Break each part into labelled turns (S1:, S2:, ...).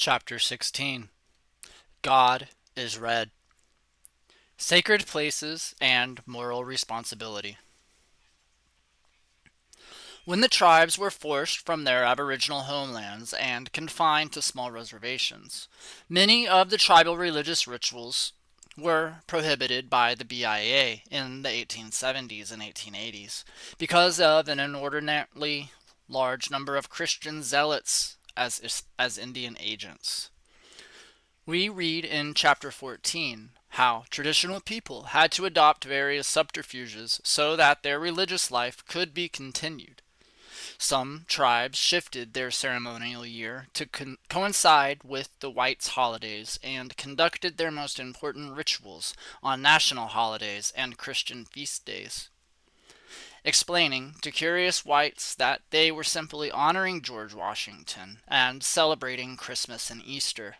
S1: Chapter 16. God is Red. Sacred Places and Moral Responsibility. When the tribes were forced from their aboriginal homelands and confined to small reservations, many of the tribal religious rituals were prohibited by the BIA in the 1870s and 1880s because of an inordinately large number of Christian zealots as Indian agents. We read in chapter 14 how traditional people had to adopt various subterfuges so that their religious life could be continued. Some tribes shifted their ceremonial year to coincide with the whites' holidays and conducted their most important rituals on national holidays and Christian feast days, explaining to curious whites that they were simply honoring George Washington and celebrating Christmas and Easter.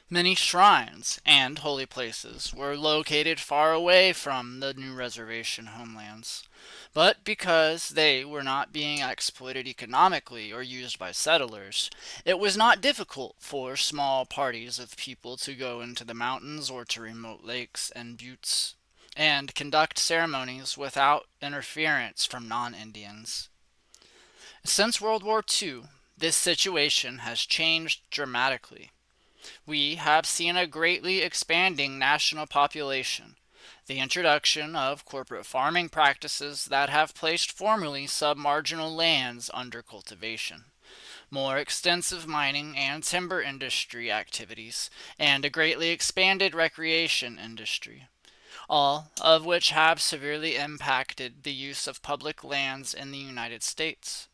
S1: Many shrines and holy places were located far away from the new reservation homelands, but because they were not being exploited economically or used by settlers, it was not difficult for small parties of people to go into the mountains or to remote lakes and buttes and conduct ceremonies without interference from non-Indians. Since World War II, this situation has changed dramatically. We have seen a greatly expanding national population, the introduction of corporate farming practices that have placed formerly submarginal lands under cultivation, more extensive mining and timber industry activities, and a greatly expanded recreation industry, all of which have severely impacted the use of public lands in the United States.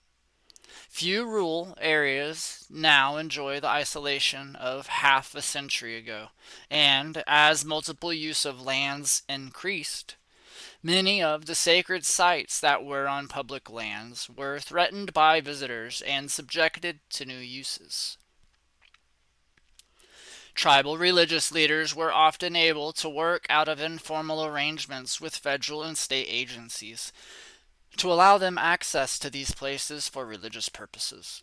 S1: Few rural areas now enjoy the isolation of half a century ago, and as multiple use of lands increased, many of the sacred sites that were on public lands were threatened by visitors and subjected to new uses. Tribal religious leaders were often able to work out of informal arrangements with federal and state agencies to allow them access to these places for religious purposes.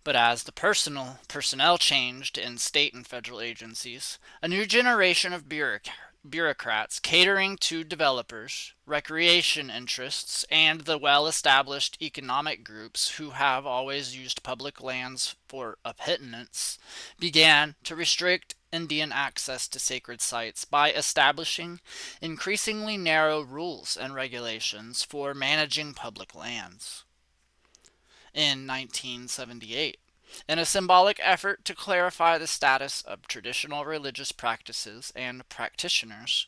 S1: But as the personnel changed in state and federal agencies, a new generation of bureaucrats catering to developers, recreation interests, and the well-established economic groups who have always used public lands for a pittance began to restrict Indian access to sacred sites by establishing increasingly narrow rules and regulations for managing public lands. In 1978, in a symbolic effort to clarify the status of traditional religious practices and practitioners,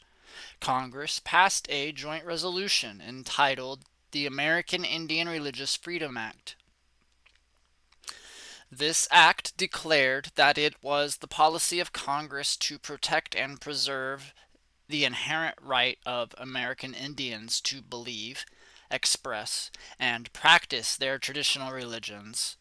S1: Congress passed a joint resolution entitled the American Indian Religious Freedom Act. This act declared that it was the policy of Congress to protect and preserve the inherent right of American Indians to believe, express, and practice their traditional religions.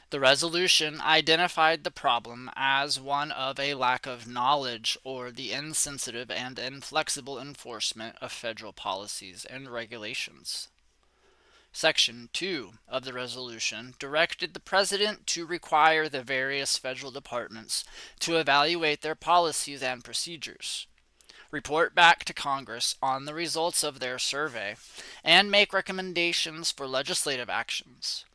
S1: The resolution identified the problem as one of a lack of knowledge or the insensitive and inflexible enforcement of federal policies and regulations. Section 2 of the resolution directed the President to require the various federal departments to evaluate their policies and procedures, report back to Congress on the results of their survey, and make recommendations for legislative actions.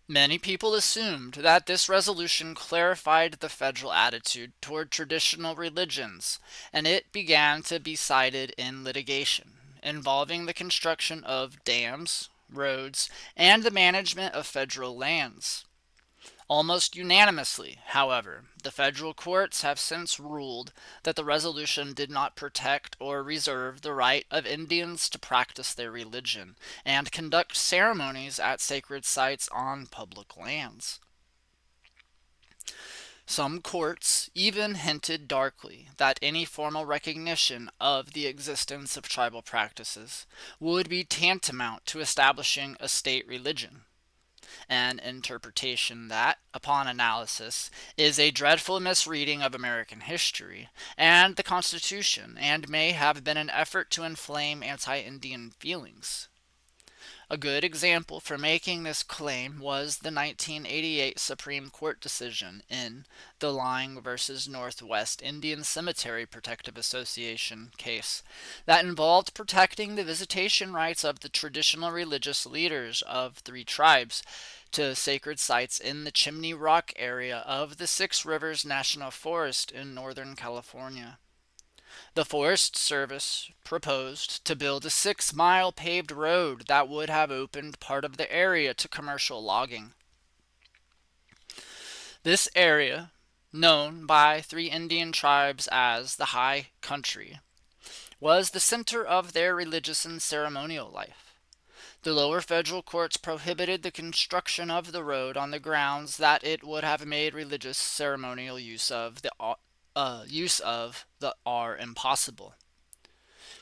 S1: Many people assumed that this resolution clarified the federal attitude toward traditional religions, and it began to be cited in litigation involving the construction of dams, roads, and the management of federal lands. Almost unanimously, however, the federal courts have since ruled that the resolution did not protect or reserve the right of Indians to practice their religion and conduct ceremonies at sacred sites on public lands. Some courts even hinted darkly that any formal recognition of the existence of tribal practices would be tantamount to establishing a state religion, an interpretation that, upon analysis, is a dreadful misreading of American history and the Constitution and may have been an effort to inflame anti-Indian feelings. A good example for making this claim was the 1988 Supreme Court decision in the Lang versus Northwest Indian Cemetery Protective Association case that involved protecting the visitation rights of the traditional religious leaders of three tribes to sacred sites in the Chimney Rock area of the Six Rivers National Forest in Northern California. The Forest Service proposed to build a 6-mile paved road that would have opened part of the area to commercial logging. This area, known by three Indian tribes as the High Country, was the center of their religious and ceremonial life. The lower federal courts prohibited the construction of the road on the grounds that it would have made religious ceremonial use of the R impossible.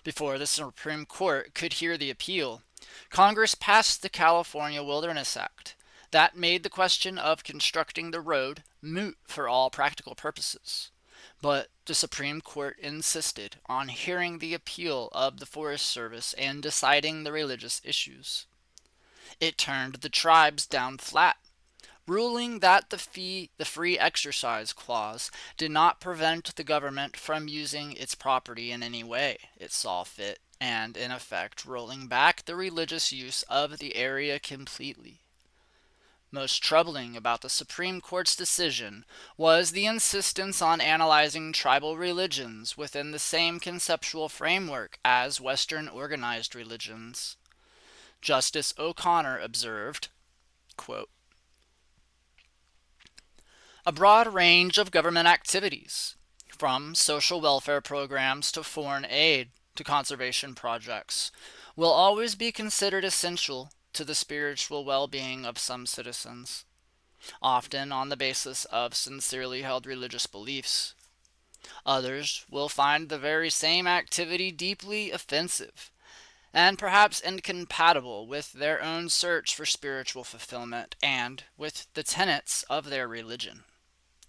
S1: Before the Supreme Court could hear the appeal, Congress passed the California Wilderness Act that made the question of constructing the road moot for all practical purposes. But the Supreme Court insisted on hearing the appeal of the Forest Service and deciding the religious issues. It turned the tribes down flat, ruling that the free exercise clause did not prevent the government from using its property in any way it saw fit, and in effect rolling back the religious use of the area completely. Most troubling about the Supreme Court's decision was the insistence on analyzing tribal religions within the same conceptual framework as Western organized religions. Justice O'Connor observed, quote, "A broad range of government activities, from social welfare programs to foreign aid to conservation projects, will always be considered essential to the spiritual well-being of some citizens, often on the basis of sincerely held religious beliefs. Others will find the very same activity deeply offensive and perhaps incompatible with their own search for spiritual fulfillment and with the tenets of their religion."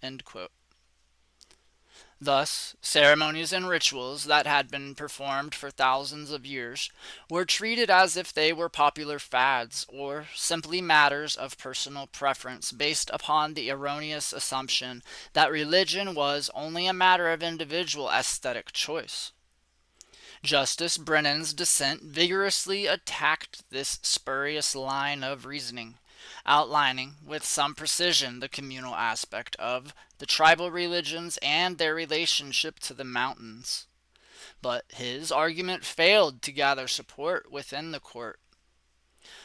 S1: End quote. Thus, ceremonies and rituals that had been performed for thousands of years were treated as if they were popular fads or simply matters of personal preference based upon the erroneous assumption that religion was only a matter of individual aesthetic choice. Justice Brennan's dissent vigorously attacked this spurious line of reasoning, outlining with some precision the communal aspect of the tribal religions and their relationship to the mountains. But his argument failed to gather support within the court.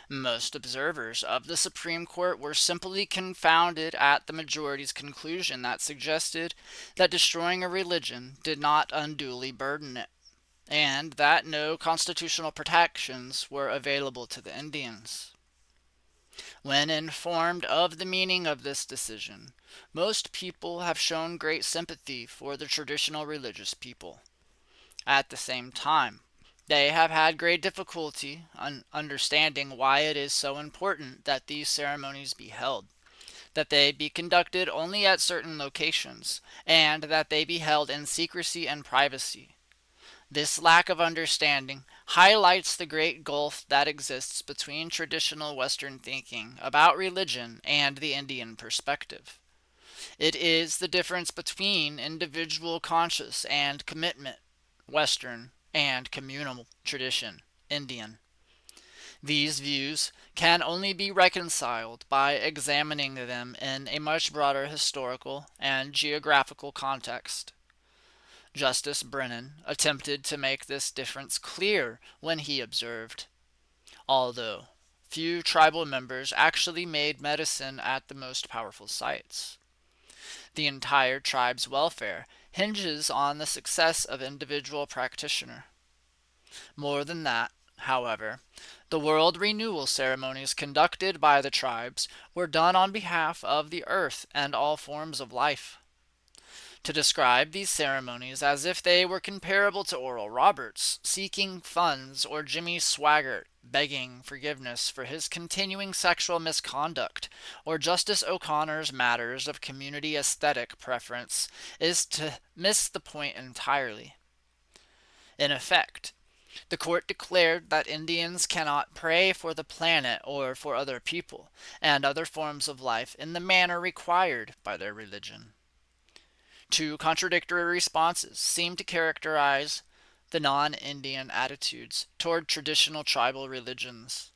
S1: Most observers of the Supreme Court were simply confounded at the majority's conclusion that suggested that destroying a religion did not unduly burden it, and that no constitutional protections were available to the Indians. When informed of the meaning of this decision, most people have shown great sympathy for the traditional religious people. At the same time, they have had great difficulty understanding why it is so important that these ceremonies be held, that they be conducted only at certain locations, and that they be held in secrecy and privacy. This lack of understanding highlights the great gulf that exists between traditional Western thinking about religion and the Indian perspective. It is the difference between individual conscious and commitment, Western, and communal tradition, Indian. These views can only be reconciled by examining them in a much broader historical and geographical context. Justice Brennan attempted to make this difference clear when he observed, although few tribal members actually made medicine at the most powerful sites, the entire tribe's welfare hinges on the success of individual practitioner. More than that, however, the world renewal ceremonies conducted by the tribes were done on behalf of the earth and all forms of life. To describe these ceremonies as if they were comparable to Oral Roberts seeking funds or Jimmy Swaggart begging forgiveness for his continuing sexual misconduct or Justice O'Connor's matters of community aesthetic preference is to miss the point entirely. In effect, The court declared that Indians cannot pray for the planet or for other people and other forms of life in the manner required by their religion. Two contradictory responses seem to characterize the non-Indian attitudes toward traditional tribal religions.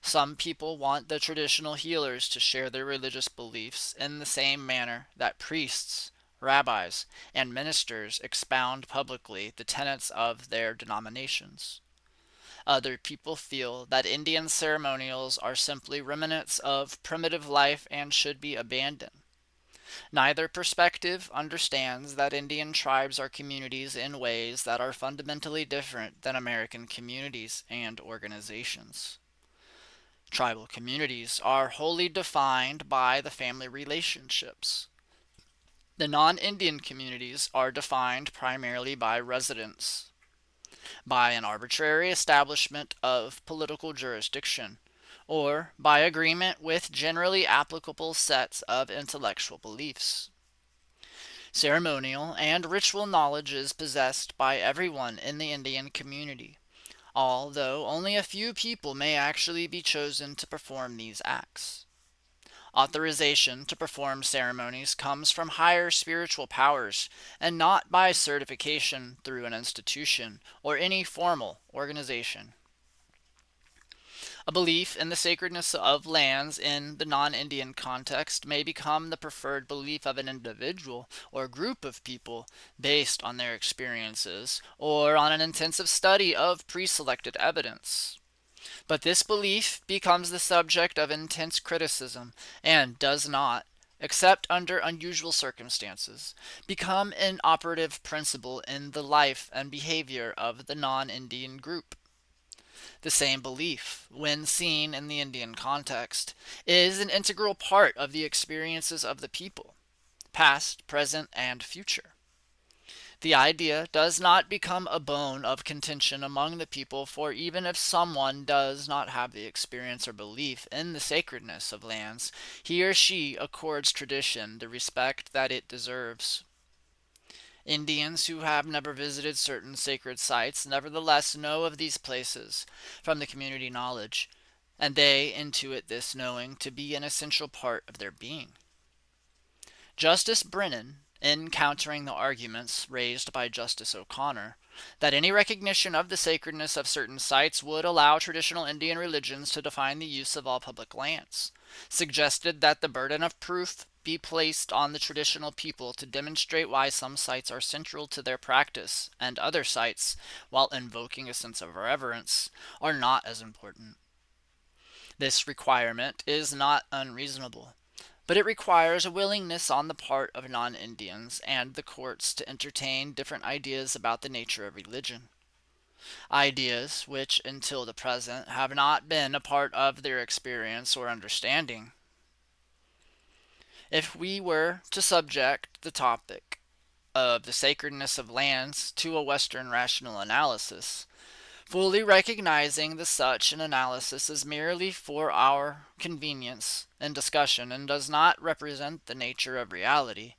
S1: Some people want the traditional healers to share their religious beliefs in the same manner that priests, rabbis, and ministers expound publicly the tenets of their denominations. Other people feel that Indian ceremonials are simply remnants of primitive life and should be abandoned. Neither perspective understands that Indian tribes are communities in ways that are fundamentally different than American communities and organizations. Tribal communities are wholly defined by the family relationships. The non-Indian communities are defined primarily by residence, by an arbitrary establishment of political jurisdiction, or by agreement with generally applicable sets of intellectual beliefs. Ceremonial and ritual knowledge is possessed by everyone in the Indian community, although only a few people may actually be chosen to perform these acts. Authorization to perform ceremonies comes from higher spiritual powers and not by certification through an institution or any formal organization. A belief in the sacredness of lands in the non-Indian context may become the preferred belief of an individual or group of people based on their experiences or on an intensive study of pre-selected evidence. But this belief becomes the subject of intense criticism and does not, except under unusual circumstances, become an operative principle in the life and behavior of the non-Indian group. The same belief, when seen in the Indian context, is an integral part of the experiences of the people, past, present, and future. The idea does not become a bone of contention among the people, for even if someone does not have the experience or belief in the sacredness of lands, he or she accords tradition the respect that it deserves. Indians who have never visited certain sacred sites nevertheless know of these places from the community knowledge, and they intuit this knowing to be an essential part of their being. Justice Brennan, in countering the arguments raised by Justice O'Connor, that any recognition of the sacredness of certain sites would allow traditional Indian religions to define the use of all public lands, suggested that the burden of proof be placed on the traditional people to demonstrate why some sites are central to their practice and other sites, while invoking a sense of reverence, are not as important. This requirement is not unreasonable, but it requires a willingness on the part of non-Indians and the courts to entertain different ideas about the nature of religion. Ideas which, until the present, have not been a part of their experience or understanding. If we were to subject the topic of the sacredness of lands to a Western rational analysis, fully recognizing that such an analysis is merely for our convenience and discussion and does not represent the nature of reality,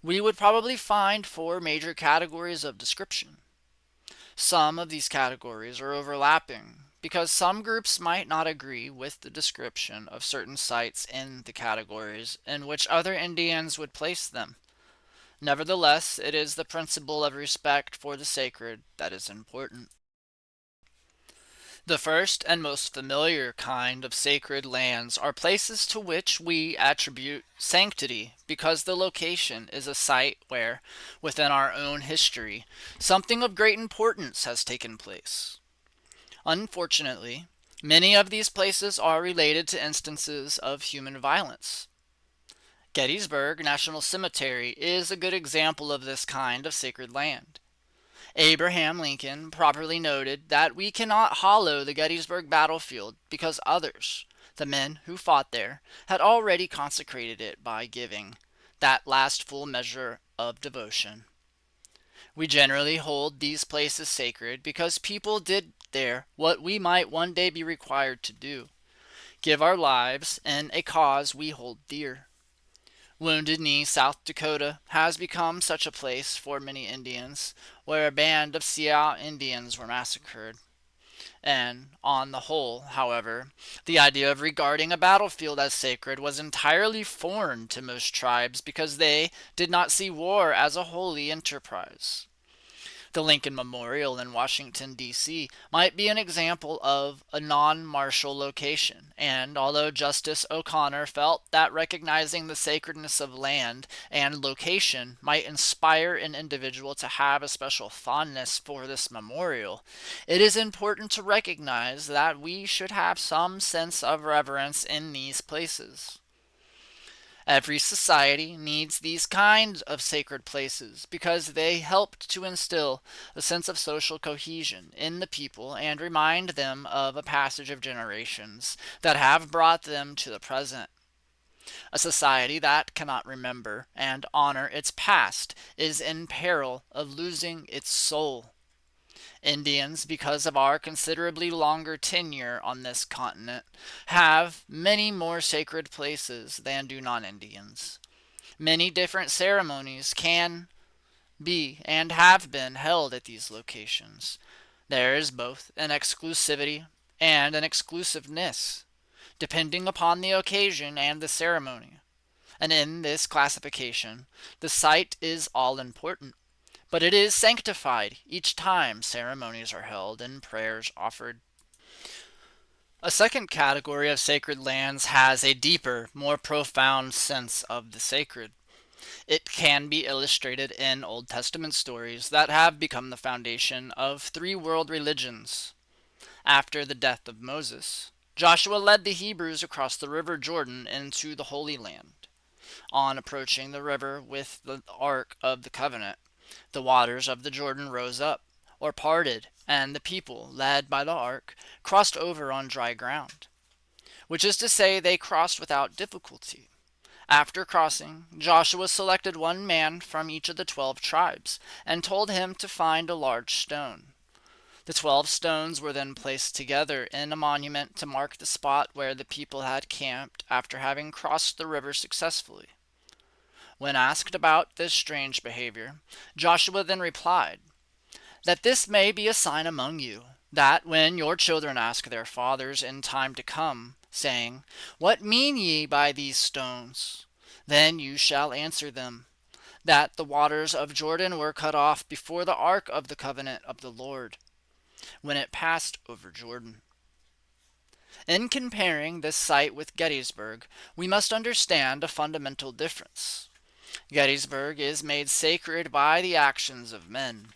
S1: we would probably find four major categories of description. Some of these categories are overlapping because some groups might not agree with the description of certain sites in the categories in which other Indians would place them. Nevertheless, it is the principle of respect for the sacred that is important. The first and most familiar kind of sacred lands are places to which we attribute sanctity because the location is a site where, within our own history, something of great importance has taken place. Unfortunately, many of these places are related to instances of human violence. Gettysburg National Cemetery is a good example of this kind of sacred land. Abraham Lincoln properly noted that we cannot hallow the Gettysburg battlefield because others, the men who fought there, had already consecrated it by giving that last full measure of devotion. We generally hold these places sacred because people did there what we might one day be required to do: give our lives in a cause we hold dear. Wounded Knee, South Dakota, has become such a place for many Indians, where a band of Sioux Indians were massacred. And, on the whole, however, the idea of regarding a battlefield as sacred was entirely foreign to most tribes because they did not see war as a holy enterprise. The Lincoln Memorial in Washington, D.C. might be an example of a non-martial location, and although Justice O'Connor felt that recognizing the sacredness of land and location might inspire an individual to have a special fondness for this memorial, it is important to recognize that we should have some sense of reverence in these places. Every society needs these kinds of sacred places because they helped to instill a sense of social cohesion in the people and remind them of a passage of generations that have brought them to the present. A society that cannot remember and honor its past is in peril of losing its soul. Indians, because of our considerably longer tenure on this continent, have many more sacred places than do non-Indians. Many different ceremonies can be and have been held at these locations. There is both an exclusivity and an exclusiveness, depending upon the occasion and the ceremony. And in this classification, the site is all important, but it is sanctified each time ceremonies are held and prayers offered. A second category of sacred lands has a deeper, more profound sense of the sacred. It can be illustrated in Old Testament stories that have become the foundation of three world religions. After the death of Moses, Joshua led the Hebrews across the river Jordan into the Holy Land. On approaching the river with the Ark of the Covenant, the waters of the Jordan rose up, or parted, and the people, led by the ark, crossed over on dry ground, which is to say they crossed without difficulty. After crossing, Joshua selected one man from each of the 12 tribes and told him to find a large stone. The 12 stones were then placed together in a monument to mark the spot where the people had camped after having crossed the river successfully. When asked about this strange behavior, Joshua then replied, "That this may be a sign among you, that when your children ask their fathers in time to come, saying, 'What mean ye by these stones?' then you shall answer them, that the waters of Jordan were cut off before the ark of the covenant of the Lord, when it passed over Jordan." In comparing this site with Gettysburg, we must understand a fundamental difference. Gettysburg is made sacred by the actions of men.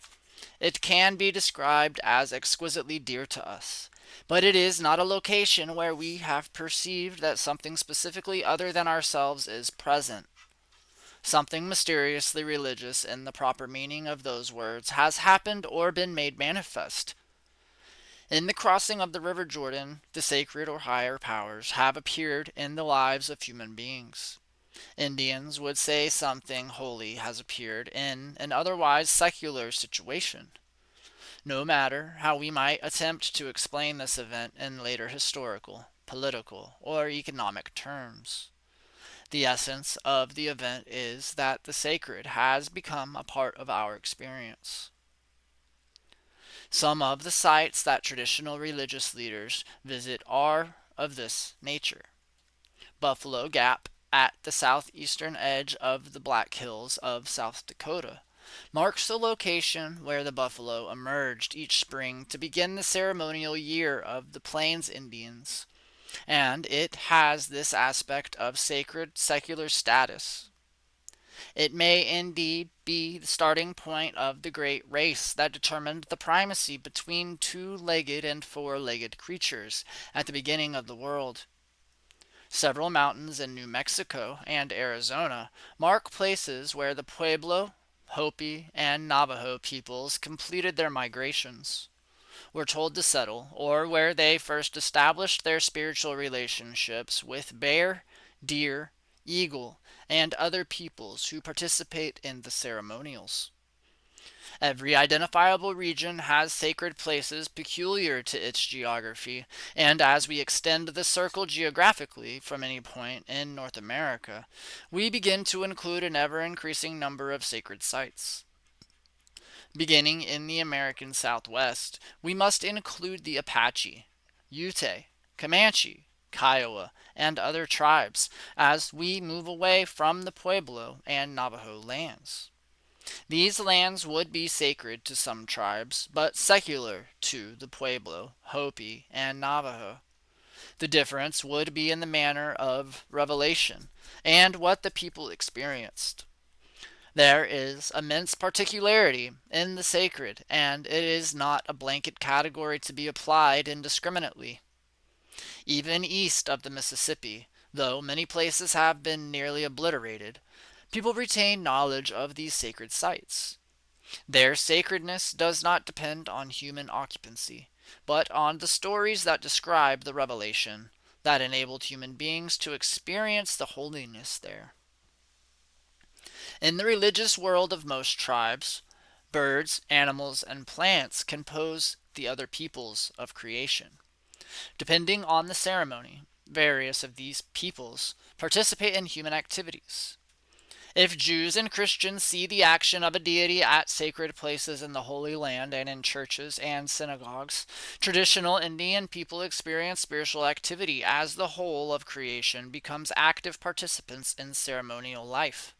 S1: It can be described as exquisitely dear to us, but it is not a location where we have perceived that something specifically other than ourselves is present. Something mysteriously religious in the proper meaning of those words has happened or been made manifest. In the crossing of the river Jordan, the sacred or higher powers have appeared in the lives of human beings. Indians would say something holy has appeared in an otherwise secular situation. No matter how we might attempt to explain this event in later historical, political, or economic terms, the essence of the event is that the sacred has become a part of our experience. Some of the sites that traditional religious leaders visit are of this nature. Buffalo Gap, at the southeastern edge of the Black Hills of South Dakota, marks the location where the buffalo emerged each spring to begin the ceremonial year of the Plains Indians, and it has this aspect of sacred secular status. It may indeed be the starting point of the great race that determined the primacy between two-legged and four-legged creatures at the beginning of the world. Several mountains in New Mexico and Arizona mark places where the Pueblo, Hopi, and Navajo peoples completed their migrations, were told to settle, or where they first established their spiritual relationships with bear, deer, eagle, and other peoples who participate in the ceremonials. Every identifiable region has sacred places peculiar to its geography, and as we extend the circle geographically from any point in North America, we begin to include an ever increasing number of sacred sites. Beginning in the American Southwest, we must include the Apache, Ute, Comanche, Kiowa, and other tribes as we move away from the Pueblo and Navajo lands. These lands would be sacred to some tribes, but secular to the Pueblo, Hopi, and Navajo. The difference would be in the manner of revelation and what the people experienced. There is immense particularity in the sacred, and it is not a blanket category to be applied indiscriminately. Even east of the Mississippi, though many places have been nearly obliterated, people retain knowledge of these sacred sites. Their sacredness does not depend on human occupancy, but on the stories that describe the revelation that enabled human beings to experience the holiness there. In the religious world of most tribes, birds, animals, and plants compose the other peoples of creation. Depending on the ceremony, various of these peoples participate in human activities. If Jews and Christians see the action of a deity at sacred places in the Holy Land and in churches and synagogues, traditional Indian people experience spiritual activity as the whole of creation becomes active participants in ceremonial life.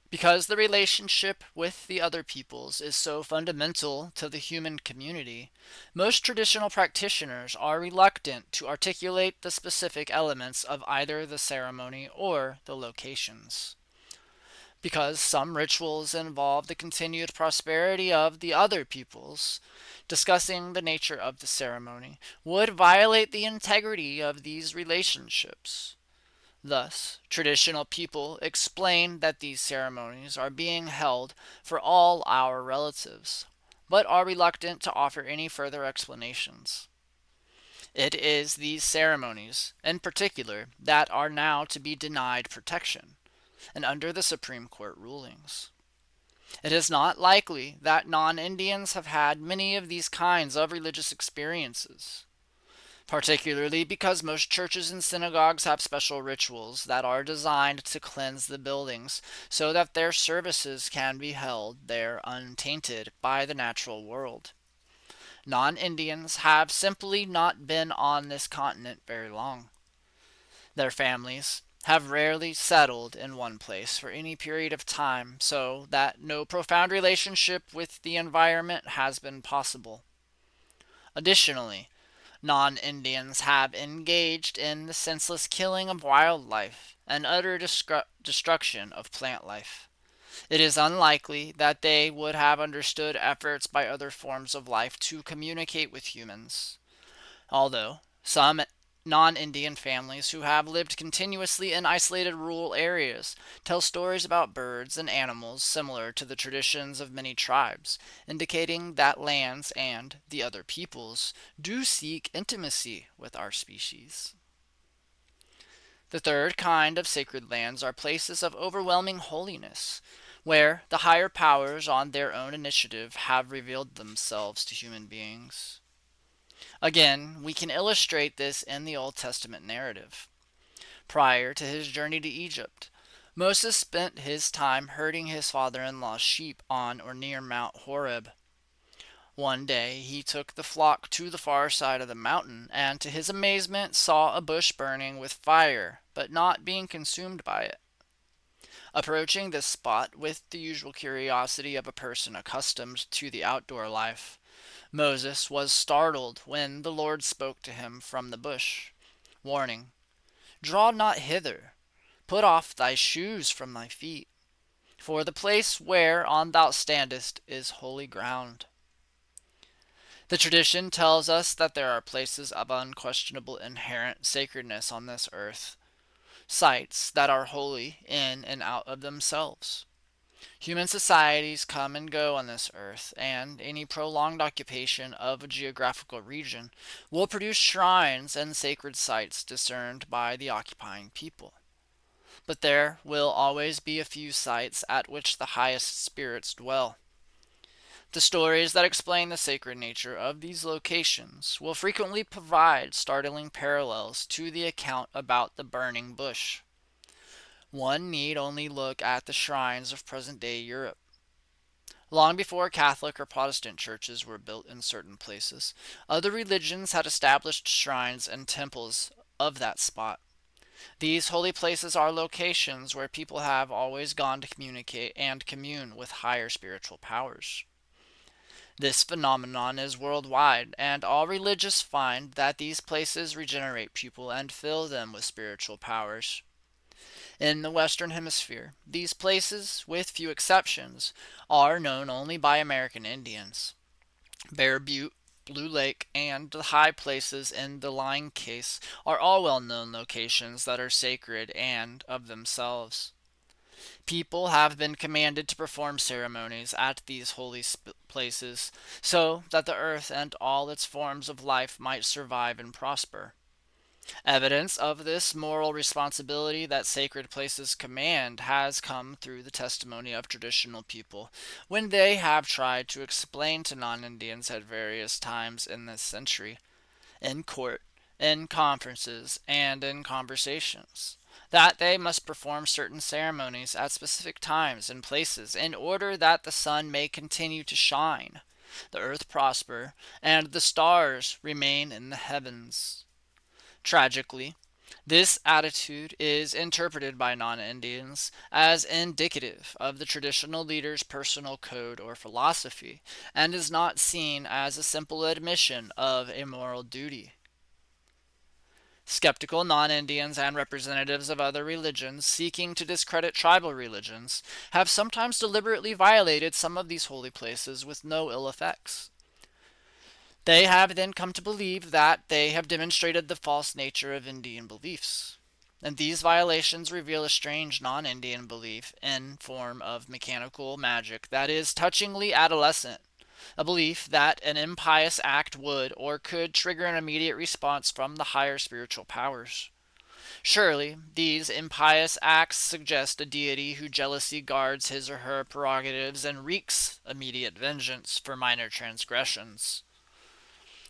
S1: Because the relationship with the other peoples is so fundamental to the human community, most traditional practitioners are reluctant to articulate the specific elements of either the ceremony or the locations. Because some rituals involve the continued prosperity of the other peoples, discussing the nature of the ceremony would violate the integrity of these relationships. Thus, traditional people explain that these ceremonies are being held for all our relatives, but are reluctant to offer any further explanations. It is these ceremonies, in particular, that are now to be denied protection, and under the Supreme Court rulings. It is not likely that non-Indians have had many of these kinds of religious experiences, particularly because most churches and synagogues have special rituals that are designed to cleanse the buildings so that their services can be held there untainted by the natural world. Non-Indians have simply not been on this continent very long. Their families have rarely settled in one place for any period of time, so that no profound relationship with the environment has been possible. Additionally, non-Indians have engaged in the senseless killing of wildlife and utter destruction of plant life. It is unlikely that they would have understood efforts by other forms of life to communicate with humans, although some non-Indian families who have lived continuously in isolated rural areas tell stories about birds and animals similar to the traditions of many tribes, indicating that lands and the other peoples do seek intimacy with our species. The third kind of sacred lands are places of overwhelming holiness, where the higher powers on their own initiative have revealed themselves to human beings. Again, we can illustrate this in the Old Testament narrative. Prior to his journey to Egypt, Moses spent his time herding his father-in-law's sheep on or near Mount Horeb. One day he took the flock to the far side of the mountain and to his amazement saw a bush burning with fire, but not being consumed by it. Approaching this spot with the usual curiosity of a person accustomed to the outdoor life, Moses was startled when the Lord spoke to him from the bush, warning, "Draw not hither, put off thy shoes from thy feet, for the place whereon thou standest is holy ground." The tradition tells us that there are places of unquestionable inherent sacredness on this earth, sites that are holy in and out of themselves. Human societies come and go on this earth, and any prolonged occupation of a geographical region will produce shrines and sacred sites discerned by the occupying people. but there will always be a few sites at which the highest spirits dwell. The stories that explain the sacred nature of these locations will frequently provide startling parallels to the account about the burning bush. One need only look at the shrines of present-day Europe. Long before Catholic or Protestant churches were built in certain places, other religions had established shrines and temples of that spot. These holy places are locations where people have always gone to communicate and commune with higher spiritual powers. This phenomenon is worldwide, and all religions find that these places regenerate people and fill them with spiritual powers. In the Western Hemisphere, these places, with few exceptions, are known only by American Indians. Bear Butte, Blue Lake, and the high places in the Line Case are all well-known locations that are sacred and of themselves. People have been commanded to perform ceremonies at these holy places so that the earth and all its forms of life might survive and prosper. Evidence of this moral responsibility that sacred places command has come through the testimony of traditional people when they have tried to explain to non-Indians at various times in this century, in court, in conferences, and in conversations, that they must perform certain ceremonies at specific times and places in order that the sun may continue to shine, the earth prosper, and the stars remain in the heavens. Tragically, this attitude is interpreted by non-Indians as indicative of the traditional leader's personal code or philosophy, and is not seen as a simple admission of a moral duty. Skeptical non-Indians and representatives of other religions seeking to discredit tribal religions have sometimes deliberately violated some of these holy places with no ill effects. They have then come to believe that they have demonstrated the false nature of Indian beliefs. And these violations reveal a strange non-Indian belief in form of mechanical magic that is touchingly adolescent, a belief that an impious act would or could trigger an immediate response from the higher spiritual powers. Surely, these impious acts suggest a deity who jealously guards his or her prerogatives and wreaks immediate vengeance for minor transgressions,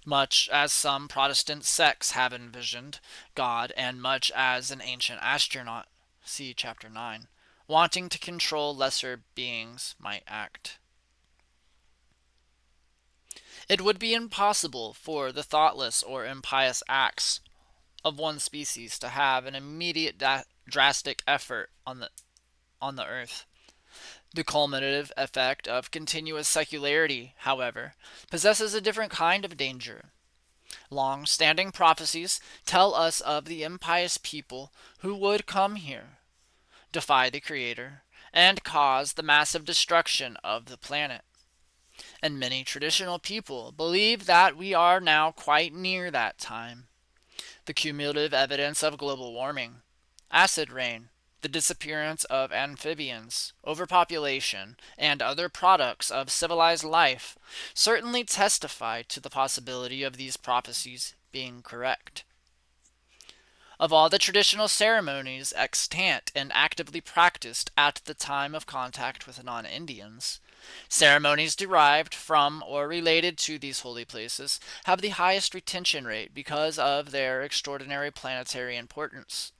S1: much as some Protestant sects have envisioned God, and much as an ancient astronaut, see chapter 9, wanting to control lesser beings might act. It would be impossible for the thoughtless or impious acts of one species to have an immediate drastic effect on the earth. The cumulative effect of continuous secularity, however, possesses a different kind of danger. Long-standing prophecies tell us of the impious people who would come here, defy the Creator, and cause the massive destruction of the planet. And many traditional people believe that we are now quite near that time. The cumulative evidence of global warming, acid rain, the disappearance of amphibians, overpopulation, and other products of civilized life certainly testify to the possibility of these prophecies being correct. Of all the traditional ceremonies extant and actively practiced at the time of contact with non-Indians, ceremonies derived from or related to these holy places have the highest retention rate because of their extraordinary planetary importance.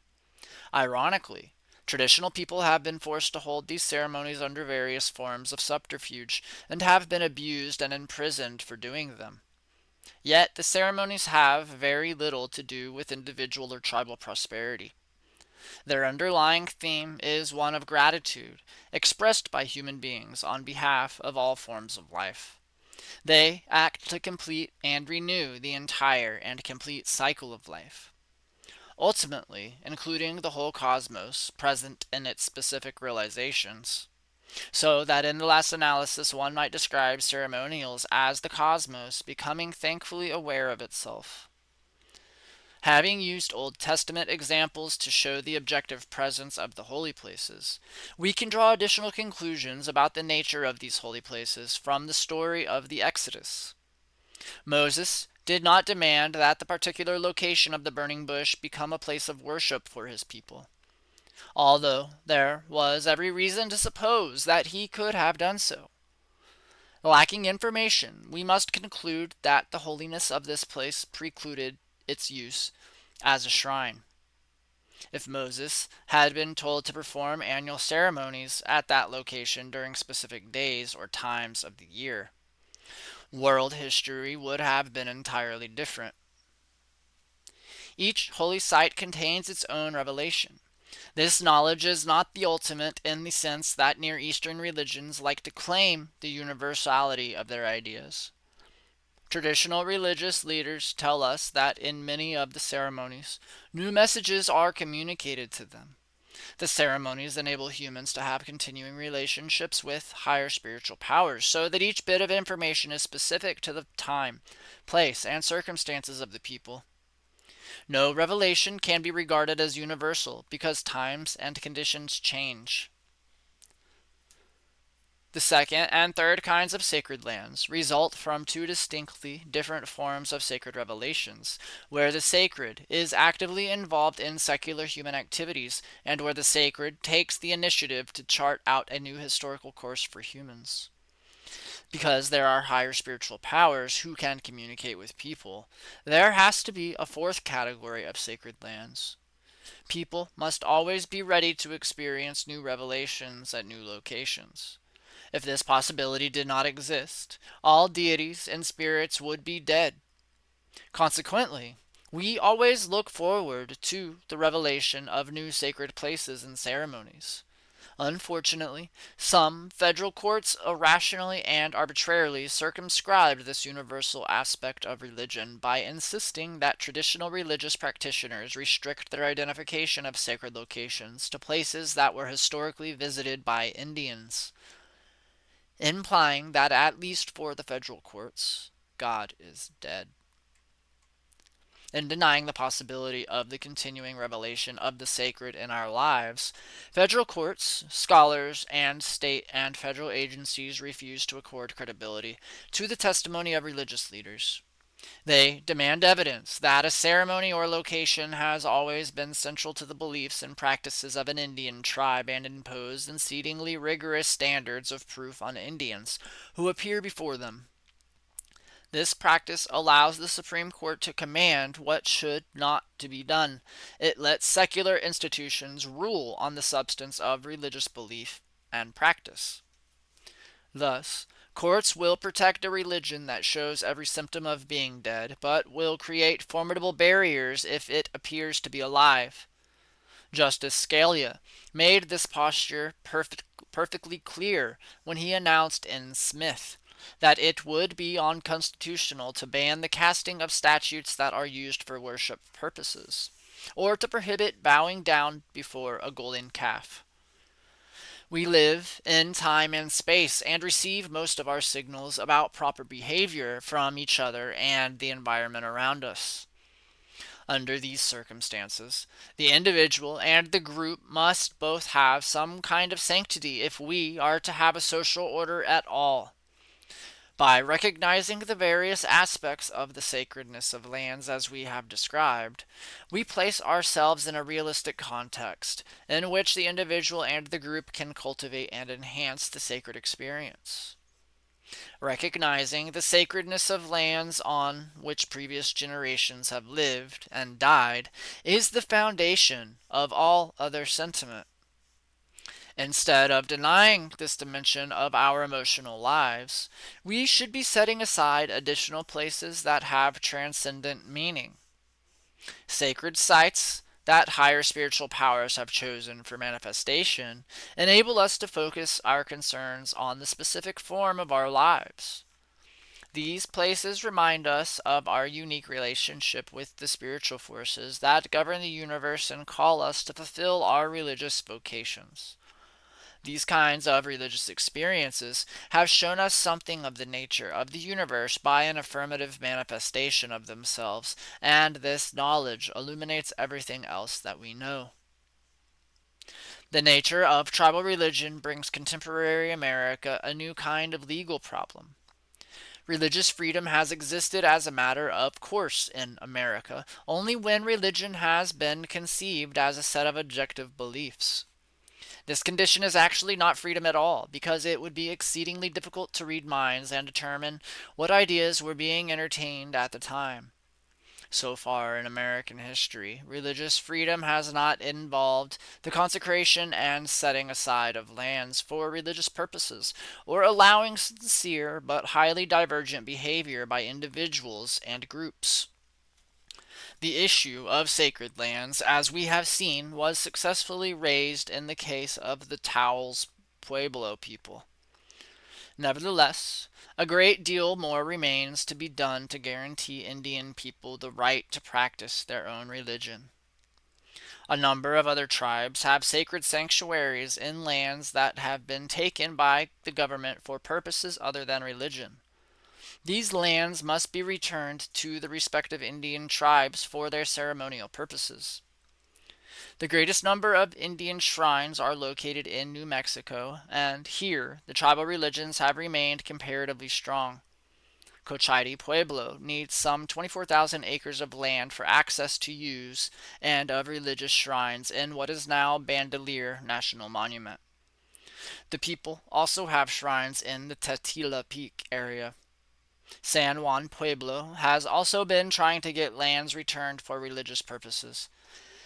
S1: Ironically, traditional people have been forced to hold these ceremonies under various forms of subterfuge and have been abused and imprisoned for doing them. Yet the ceremonies have very little to do with individual or tribal prosperity. Their underlying theme is one of gratitude, expressed by human beings on behalf of all forms of life. They act to complete and renew the entire and complete cycle of life, ultimately including the whole cosmos present in its specific realizations. So that in the last analysis one might describe ceremonials as the cosmos becoming thankfully aware of itself. Having used Old Testament examples to show the objective presence of the holy places, we can draw additional conclusions about the nature of these holy places from the story of the Exodus. Moses did not demand that the particular location of the burning bush become a place of worship for his people. although there was every reason to suppose that he could have done so. Lacking information, we must conclude that the holiness of this place precluded its use as a shrine. If Moses had been told to perform annual ceremonies at that location during specific days or times of the year, world history would have been entirely different. Each holy site contains its own revelation. This knowledge is not the ultimate in the sense that Near Eastern religions like to claim the universality of their ideas. Traditional religious leaders tell us that in many of the ceremonies, new messages are communicated to them. The ceremonies enable humans to have continuing relationships with higher spiritual powers, so that each bit of information is specific to the time, place, and circumstances of the people. No revelation can be regarded as universal because times and conditions change. The second and third kinds of sacred lands result from two distinctly different forms of sacred revelations, where the sacred is actively involved in secular human activities, and where the sacred takes the initiative to chart out a new historical course for humans. Because there are higher spiritual powers who can communicate with people, there has to be a fourth category of sacred lands. People must always be ready to experience new revelations at new locations. If this possibility did not exist, all deities and spirits would be dead. Consequently, we always look forward to the revelation of new sacred places and ceremonies. Unfortunately, some federal courts irrationally and arbitrarily circumscribed this universal aspect of religion by insisting that traditional religious practitioners restrict their identification of sacred locations to places that were historically visited by Indians, implying that, at least for the federal courts, God is dead. In denying the possibility of the continuing revelation of the sacred in our lives, federal courts, scholars, and state and federal agencies refuse to accord credibility to the testimony of religious leaders. They demand evidence that a ceremony or location has always been central to the beliefs and practices of an Indian tribe and impose exceedingly rigorous standards of proof on Indians who appear before them. This practice allows the Supreme Court to command what should not to be done. It lets secular institutions rule on the substance of religious belief and practice. Thus, courts will protect a religion that shows every symptom of being dead, but will create formidable barriers if it appears to be alive. Justice Scalia made this posture perfectly clear when he announced in Smith that it would be unconstitutional to ban the casting of statues that are used for worship purposes, or to prohibit bowing down before a golden calf. We live in time and space and receive most of our signals about proper behavior from each other and the environment around us. Under these circumstances, the individual and the group must both have some kind of sanctity if we are to have a social order at all. By recognizing the various aspects of the sacredness of lands as we have described, we place ourselves in a realistic context in which the individual and the group can cultivate and enhance the sacred experience. Recognizing the sacredness of lands on which previous generations have lived and died is the foundation of all other sentiment. Instead of denying this dimension of our emotional lives, we should be setting aside additional places that have transcendent meaning. Sacred sites that higher spiritual powers have chosen for manifestation enable us to focus our concerns on the specific form of our lives. These places remind us of our unique relationship with the spiritual forces that govern the universe and call us to fulfill our religious vocations. These kinds of religious experiences have shown us something of the nature of the universe by an affirmative manifestation of themselves, and this knowledge illuminates everything else that we know. The nature of tribal religion brings contemporary America a new kind of legal problem. Religious freedom has existed as a matter of course in America only when religion has been conceived as a set of objective beliefs. This condition is actually not freedom at all, because it would be exceedingly difficult to read minds and determine what ideas were being entertained at the time. So far in American history, religious freedom has not involved the consecration and setting aside of lands for religious purposes, or allowing sincere but highly divergent behavior by individuals and groups. The issue of sacred lands, as we have seen, was successfully raised in the case of the Taos Pueblo people. Nevertheless, a great deal more remains to be done to guarantee Indian people the right to practice their own religion. A number of other tribes have sacred sanctuaries in lands that have been taken by the government for purposes other than religion. These lands must be returned to the respective Indian tribes for their ceremonial purposes. The greatest number of Indian shrines are located in New Mexico, and here the tribal religions have remained comparatively strong. Cochiti Pueblo needs some 24,000 acres of land for access to use and of religious shrines in what is now Bandelier National Monument. The people also have shrines in the Tetila Peak area. San Juan Pueblo has also been trying to get lands returned for religious purposes.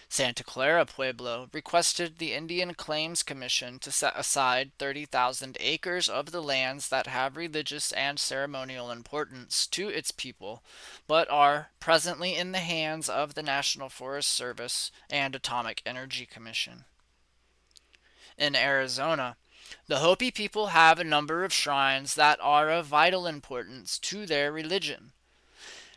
S1: Santa Clara Pueblo requested the Indian Claims Commission to set aside 30,000 acres of the lands that have religious and ceremonial importance to its people, but are presently in the hands of the National Forest Service and Atomic Energy Commission. In Arizona, the Hopi people have a number of shrines that are of vital importance to their religion.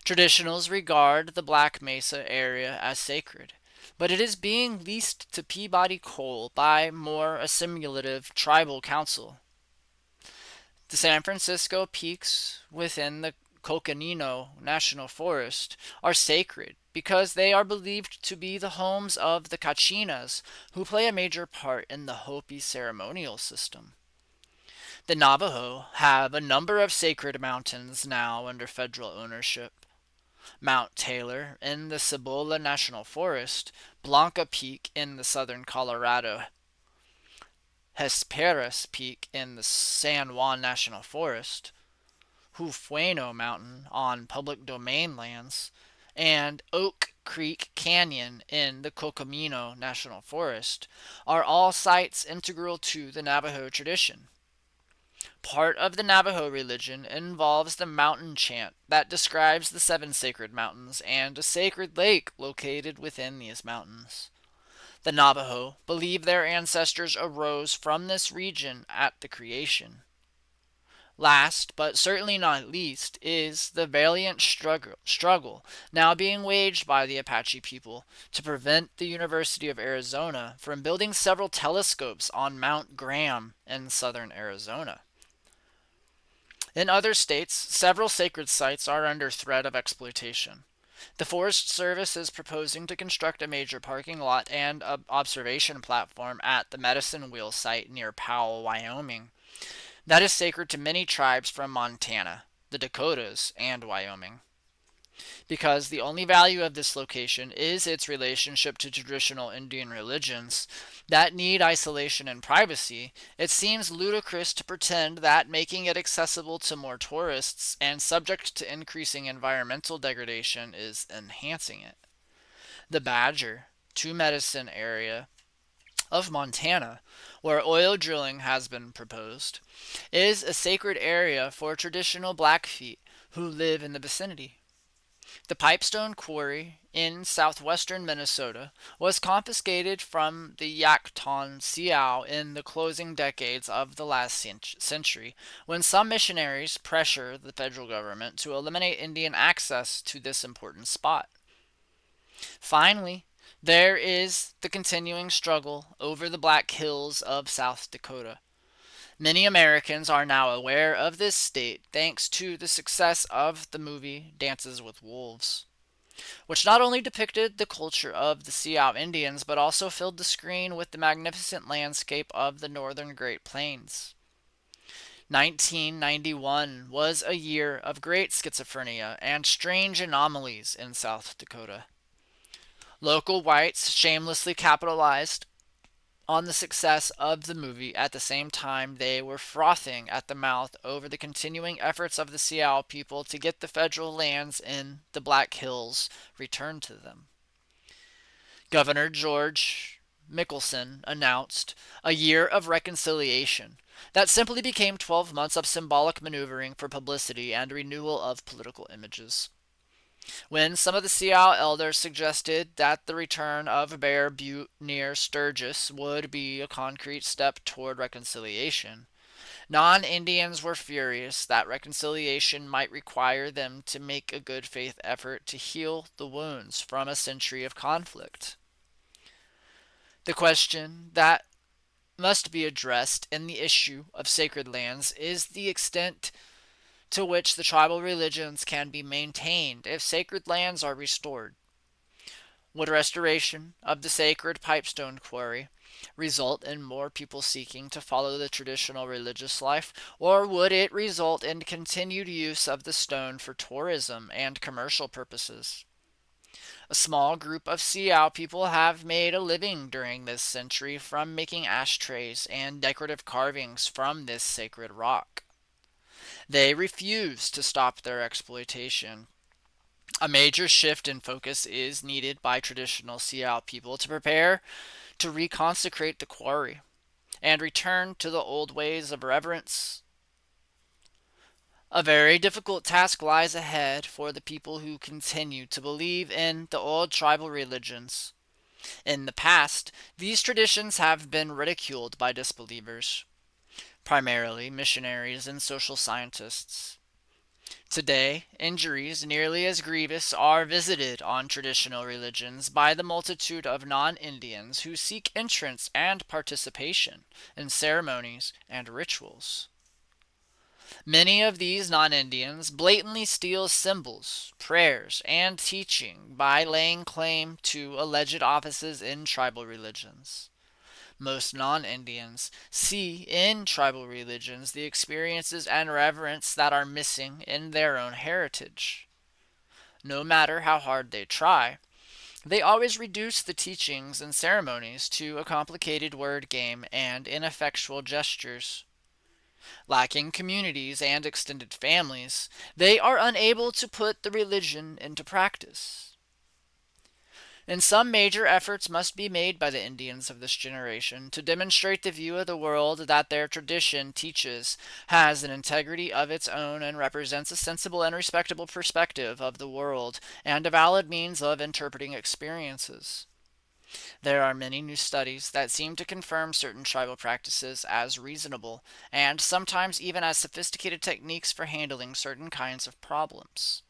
S1: Traditionals regard the Black Mesa area as sacred, but it is being leased to Peabody Coal by more assimilative tribal council. The San Francisco peaks within the Coconino National Forest are sacred because they are believed to be the homes of the Kachinas, who play a major part in the Hopi ceremonial system. The Navajo have a number of sacred mountains now under federal ownership. Mount Taylor in the Cibola National Forest, Blanca Peak in the southern Colorado, Hesperus Peak in the San Juan National Forest, Hufueno Mountain on public domain lands, and Oak Creek Canyon in the Cocomino National Forest are all sites integral to the Navajo tradition. Part of the Navajo religion involves the mountain chant that describes the seven sacred mountains and a sacred lake located within these mountains. The Navajo believe their ancestors arose from this region at the creation. Last, but certainly not least, is the valiant struggle now being waged by the Apache people to prevent the University of Arizona from building several telescopes on Mount Graham in southern Arizona. In other states, several sacred sites are under threat of exploitation. The Forest Service is proposing to construct a major parking lot and an observation platform at the Medicine Wheel site near Powell, Wyoming. That is sacred to many tribes from Montana, the Dakotas, and Wyoming. Because the only value of this location is its relationship to traditional Indian religions that need isolation and privacy, it seems ludicrous to pretend that making it accessible to more tourists and subject to increasing environmental degradation is enhancing it. The Badger, Two Medicine area of Montana, where oil drilling has been proposed, is a sacred area for traditional Blackfeet who live in the vicinity. The Pipestone Quarry in southwestern Minnesota was confiscated from the Yankton Sioux in the closing decades of the last century, when some missionaries pressured the federal government to eliminate Indian access to this important spot. Finally, there is the continuing struggle over the Black Hills of South Dakota. Many Americans are now aware of this state thanks to the success of the movie Dances with Wolves, which not only depicted the culture of the Sioux Indians but also filled the screen with the magnificent landscape of the northern Great Plains. 1991 was a year of great schizophrenia and strange anomalies in South Dakota. Local whites shamelessly capitalized on the success of the movie at the same time they were frothing at the mouth over the continuing efforts of the Sioux people to get the federal lands in the Black Hills returned to them. Governor George Mickelson announced a year of reconciliation that simply became 12 months of symbolic maneuvering for publicity and renewal of political images. When some of the Sioux elders suggested that the return of Bear Butte near Sturgis would be a concrete step toward reconciliation, non Indians were furious that reconciliation might require them to make a good faith effort to heal the wounds from a century of conflict. The question that must be addressed in the issue of sacred lands is the extent to which the tribal religions can be maintained if sacred lands are restored. Would restoration of the sacred pipestone quarry result in more people seeking to follow the traditional religious life, or would it result in continued use of the stone for tourism and commercial purposes? A small group of Sioux people have made a living during this century from making ashtrays and decorative carvings from this sacred rock. They refuse to stop their exploitation. A major shift in focus is needed by traditional Sioux people to prepare to reconsecrate the quarry and return to the old ways of reverence. A very difficult task lies ahead for the people who continue to believe in the old tribal religions. In the past, these traditions have been ridiculed by disbelievers, primarily missionaries and social scientists. Today, injuries nearly as grievous are visited on traditional religions by the multitude of non-Indians who seek entrance and participation in ceremonies and rituals. Many of these non-Indians blatantly steal symbols, prayers, and teaching by laying claim to alleged offices in tribal religions. Most non-Indians see in tribal religions the experiences and reverence that are missing in their own heritage. No matter how hard they try, they always reduce the teachings and ceremonies to a complicated word game and ineffectual gestures. Lacking communities and extended families, they are unable to put the religion into practice. And some major efforts must be made by the Indians of this generation to demonstrate the view of the world that their tradition teaches has an integrity of its own and represents a sensible and respectable perspective of the world and a valid means of interpreting experiences. There are many new studies that seem to confirm certain tribal practices as reasonable and sometimes even as sophisticated techniques for handling certain kinds of problems.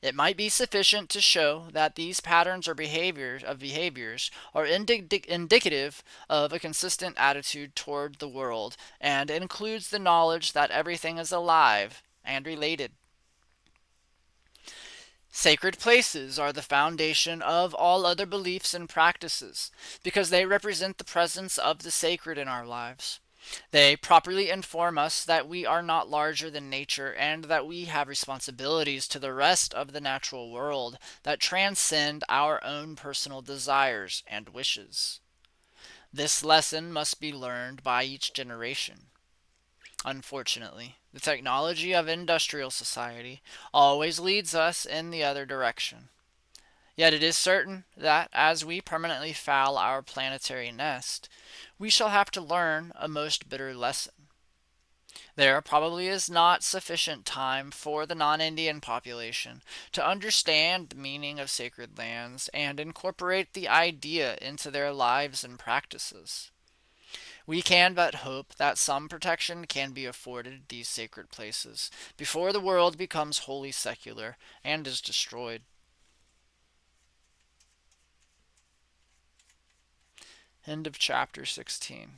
S1: It might be sufficient to show that these patterns or behaviors are indicative of a consistent attitude toward the world and includes the knowledge that everything is alive and related. Sacred places are the foundation of all other beliefs and practices because they represent the presence of the sacred in our lives. They properly inform us that we are not larger than nature and that we have responsibilities to the rest of the natural world that transcend our own personal desires and wishes. This lesson must be learned by each generation. Unfortunately, the technology of industrial society always leads us in the other direction. Yet it is certain that as we permanently foul our planetary nest, we shall have to learn a most bitter lesson. There probably is not sufficient time for the non-Indian population to understand the meaning of sacred lands and incorporate the idea into their lives and practices. We can but hope that some protection can be afforded these sacred places before the world becomes wholly secular and is destroyed. End of chapter 16.